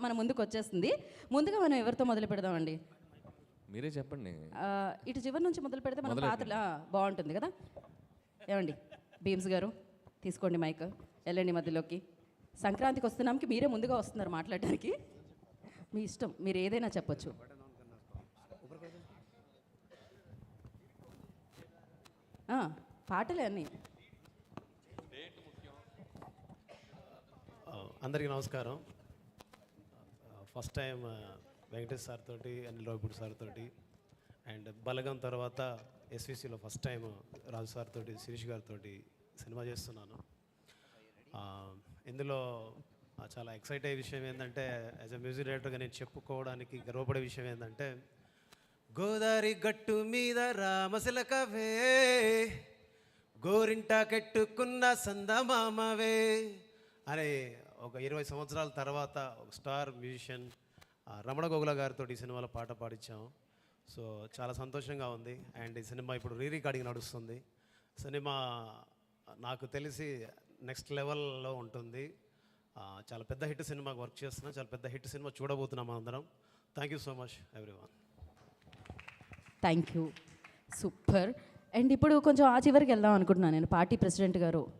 మన ముందుకు వచ్చేస్తుంది. ముందుగా మనం ఎవరితో మొదలు పెడదామండి? మీరే చెప్పండి. ఇటు చివరి నుంచి మొదలు పెడితే మన పాత్రలు బాగుంటుంది కదా. ఏమండి భీమ్స్ గారు, తీసుకోండి మైక్, వెళ్ళండి మధ్యలోకి. సంక్రాంతికి వస్తున్నాంకి మీరే ముందుగా వస్తున్నారు మాట్లాడడానికి. మీ ఇష్టం, మీరు ఏదైనా చెప్పొచ్చు. పాటలే అన్నీ. అందరికీ నమస్కారం. ఫస్ట్ టైం వెంకటేష్ సార్ తోటి, అనిల్ రావిపూడి సార్ తోటి, అండ్ బలగం తర్వాత ఎస్విసిలో ఫస్ట్ టైం రాజు సార్ తోటి, శిరీష్ గారితో సినిమా చేస్తున్నాను. ఇందులో చాలా ఎక్సైట్ అయ్యే విషయం ఏంటంటే, యాజ్ ఎ మ్యూజిక్ డైరెక్టర్గా నేను చెప్పుకోవడానికి గర్వపడే విషయం ఏంటంటే, గోదావరి గట్టు మీద రామశిలకవే, గోరింటా కట్టుకున్న సందమామవే అనే ఒక 20 సంవత్సరాల తర్వాత ఒక స్టార్ మ్యూజిషియన్ రమణ గోగుల గారితో ఈ సినిమాలో పాట పాడించాము. సో చాలా సంతోషంగా ఉంది. అండ్ ఈ సినిమా ఇప్పుడు రికార్డింగ్ నడుస్తుంది. సినిమా నాకు తెలిసి నెక్స్ట్ లెవెల్లో ఉంటుంది. చాలా పెద్ద హిట్ సినిమాకి వర్క్ చేస్తున్నాం. చాలా పెద్ద హిట్ సినిమా చూడబోతున్నాం అందరం. Thank you so much everyone. Thank you, super. And ఇప్పుడు కొంచెం ఆ చివరికి వెళ్దాం అనుకుంటున్నాను నేను. పార్టీ ప్రెసిడెంట్ గారు